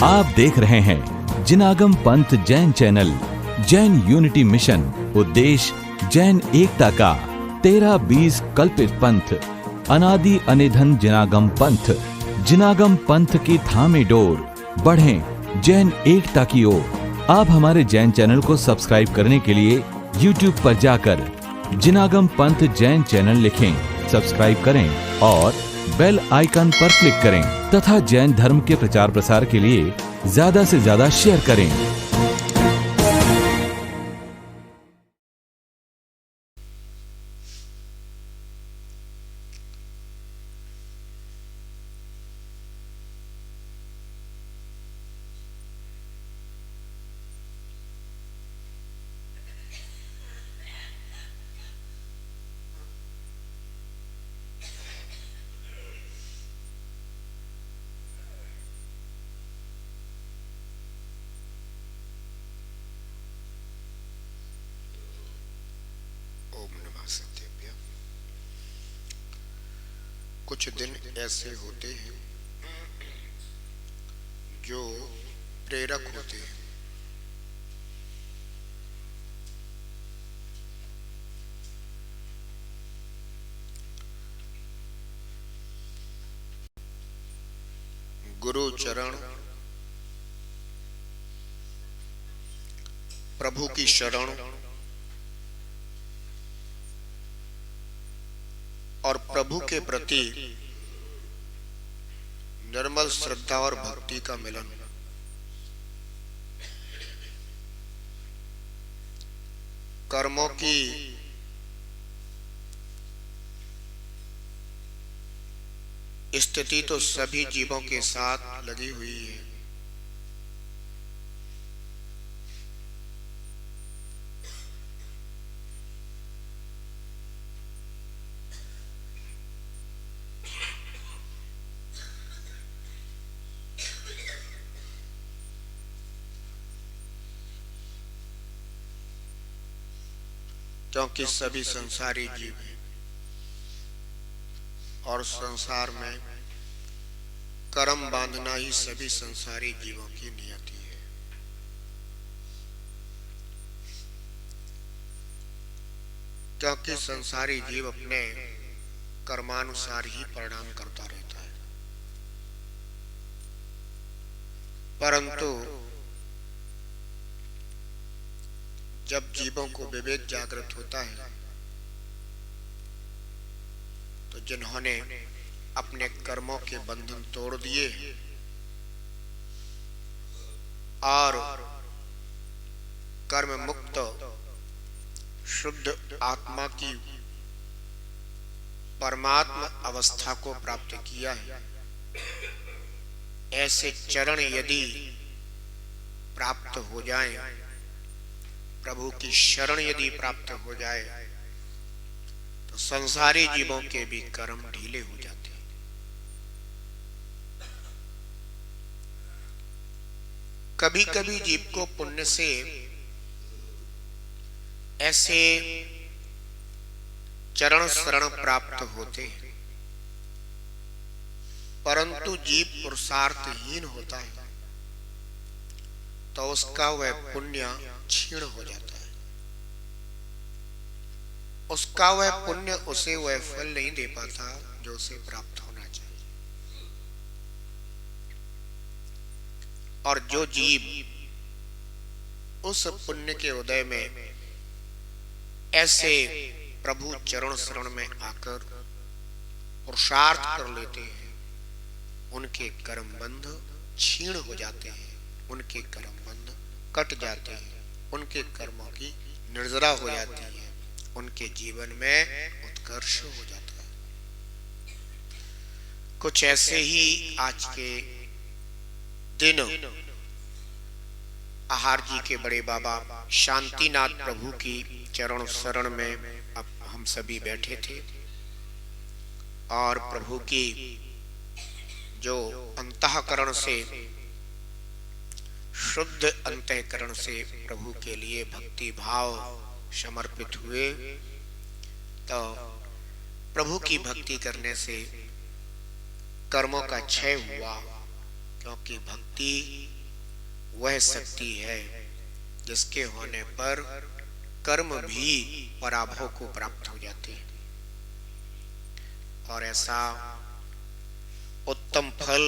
आप देख रहे हैं जिनागम पंथ Jain channel. Jain unity mission, उद्देश्य जैन एकता का। 13-20 कल्पित पंथ, अनादि अनिधन जिनागम पंथ। जिनागम पंथ की थामे डोर, बढ़ें जैन एकता की ओर। आप हमारे जैन चैनल को सब्सक्राइब करने के लिए YouTube पर जाकर जिनागम पंथ जैन चैनल लिखें, सब्सक्राइब करें और बेल आइकन पर क्लिक करें तथा जैन धर्म के प्रचार प्रसार के लिए ज्यादा से ज्यादा शेयर करें। कुछ दिन ऐसे होते हैं जो प्रेरक होते हैं। गुरु चरण, प्रभु की शरण और प्रभु के प्रति निर्मल श्रद्धा और भक्ति का मिलन। कर्मों की स्थिति तो सभी जीवों के साथ लगी हुई है, क्योंकि सभी संसारी जीव हैं और संसार में कर्म बांधना ही सभी संसारी जीवों की नियति है। क्योंकि संसारी जीव अपने कर्मानुसार ही परिणाम करता रहता है, परंतु जब जीवों को विवेक जागृत होता है तो जिन्होंने अपने कर्मों के बंधन तोड़ दिए और कर्म मुक्त शुद्ध आत्मा की परमात्मा अवस्था को प्राप्त किया है, ऐसे चरण यदि प्राप्त हो जाएं, प्रभु की शरण यदि प्राप्त हो जाए तो संसारी जीवों के भी कर्म ढीले हो जाते हैं। कभी कभी जीव को पुण्य से ऐसे चरण शरण प्राप्त होते हैं, परंतु जीव पुरुषार्थहीन होता है तो उसका वह पुण्य क्षीण हो जाता है। उसका वह पुण्य उसे वह फल नहीं दे पाता जो उसे प्राप्त होना चाहिए। और जो जीव उस पुण्य के उदय में ऐसे प्रभु चरण शरण में आकर पुरुषार्थ कर लेते हैं, उनके कर्म बंध क्षीण हो जाते हैं, उनके कर्म बंध कट जाते हैं, उनके कर्मों की निर्जरा हो जाती है, उनके जीवन में उत्कर्ष हो जाता है। कुछ ऐसे ही आज के दिन आहार जी के बड़े बाबा शांतिनाथ प्रभु की चरण शरण में अब हम सभी बैठे थे और प्रभु की जो अंतःकरण से शुद्ध अंतःकरण से प्रभु के लिए भक्ति भाव समर्पित हुए तो प्रभु की भक्ति करने से कर्मों का क्षय हुआ, क्योंकि भक्ति वह शक्ति है जिसके होने पर कर्म भी पराभव को प्राप्त हो जाते हैं। और ऐसा उत्तम फल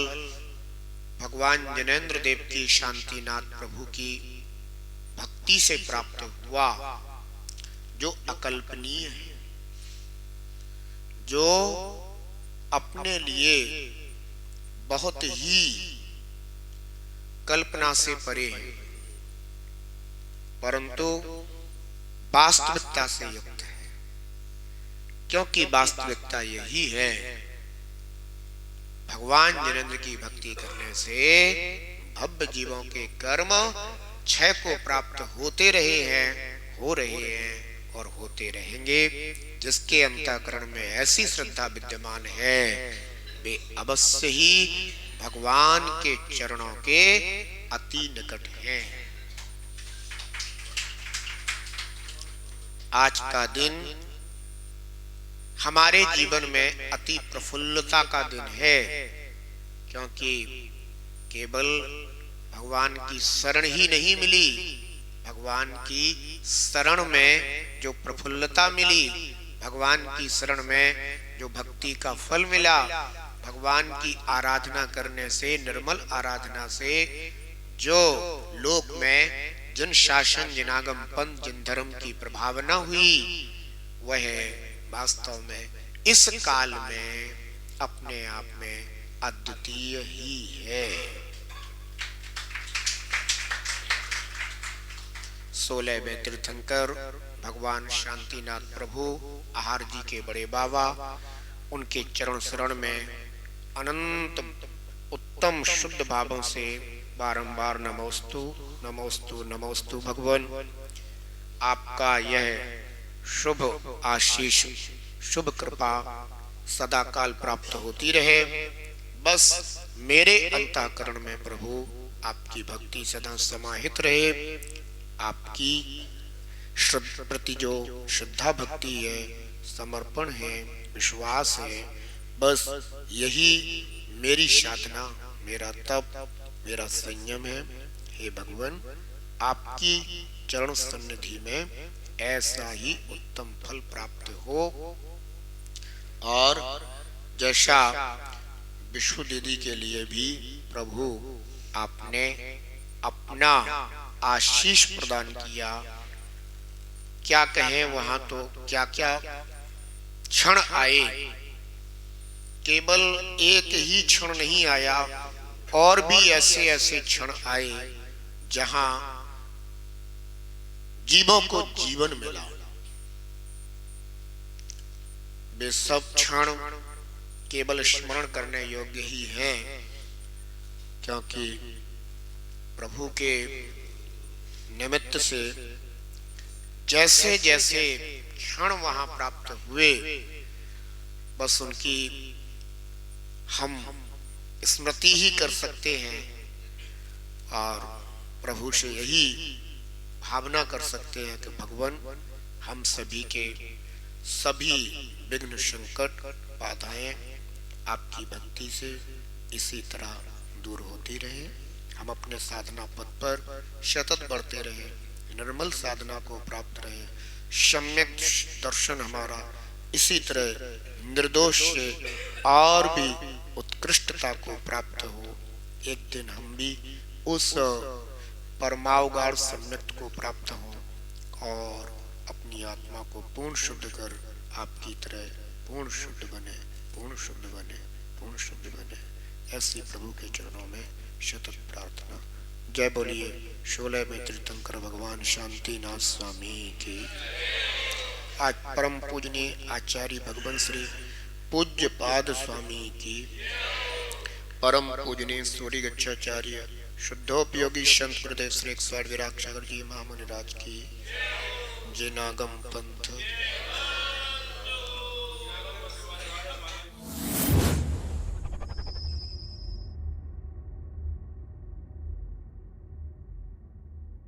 भगवान जैनेन्द्र देव की शांतिनाथ प्रभु की भक्ति से प्राप्त हुआ, जो अकल्पनीय है, जो अपने लिए बहुत ही कल्पना से परे है, परंतु वास्तविकता से युक्त है। क्योंकि वास्तविकता यही है, भगवान जैनेन्द्र की भक्ति करने से भव्य जीवों के कर्म क्षय को प्राप्त होते रहे हैं, हो रहे हैं और होते रहेंगे। जिसके अंतःकरण में ऐसी श्रद्धा विद्यमान है, वे अवश्य ही भगवान के चरणों के अति निकट हैं। आज का दिन हमारे जीवन में अति प्रफुल्लता का दिन है, क्योंकि केवल भगवान की शरण ही नहीं मिली, भगवान की शरण में जो प्रफुल्लता मिली, भगवान की शरण में जो भक्ति का फल मिला, भगवान की आराधना करने से, निर्मल आराधना से जो लोक में जिन शासन, जिनागम पंथ, जिन धर्म की प्रभावना हुई, वह वास्तव में इस काल में अपने आप में अद्वितीय ही है। 16वें तीर्थंकर भगवान शांतिनाथ प्रभु आहार जी के बड़े बाबा, उनके चरण शरण में अनंत उत्तम शुद्ध भावों से बारंबार नमोस्तु नमोस्तु नमोस्तु भगवान। आपका यह शुभ आशीष, शुभ कृपा सदा काल प्राप्त होती रहे। बस मेरे अंतःकरण में प्रभु आपकी भक्ति सदा समाहित रहे। आपकी प्रति जो श्रद्धा भक्ति है, समर्पण है, विश्वास है, बस यही मेरी साधना, मेरा तप, मेरा संयम है। हे भगवान, आपकी चरण सन्निधि में ऐसा ही उत्तम फल प्राप्त हो। और जैसा विश्व दीदी के लिए भी प्रभु आपने अपना आशीष प्रदान किया, क्या कहें, वहां तो क्या क्या क्षण आए, केवल एक ही क्षण नहीं आया, और भी ऐसे ऐसे क्षण आए जहां जीवों को जीवन मिला। वे सब क्षण केवल स्मरण करने योग्य ही हैं, क्योंकि प्रभु के निमित्त से जैसे जैसे क्षण वहां प्राप्त हुए, बस उनकी हम स्मृति ही कर सकते हैं और प्रभु से यही भावना कर सकते हैं कि भगवान हम सभी के सभी विघ्न, संकट, बाधाएं आपकी भक्ति से इसी तरह दूर होती रहे। हम अपने साधना पथ पर सतत बढ़ते रहे, निर्मल साधना को प्राप्त रहे, सम्यक दर्शन हमारा इसी तरह निर्दोष से और भी उत्कृष्टता को प्राप्त हो। एक दिन हम भी उस परमावगाढ़ सम्यक को प्राप्त हो और अपनी आत्मा को पूर्ण शुद्ध कर आपकी तरह पूर्ण शुद्ध बने, पूर्ण शुद्ध बने, पूर्ण शुद्ध बने। ऐसी प्रभु के चरणों में सतत प्रार्थना। जय बोलिए 16वें तीर्थंकर भगवान शांतिनाथ स्वामी की। आज परम पूजनीय आचार्य भगवान श्री पूज्य पाद स्वामी की, परम पूजनीय सूर्य गच्छाचार्य शुद्धोपयोगी संत गुरुदेव श्री 108 विराट सागर जी महामुनि राज की, जिनागम पंथ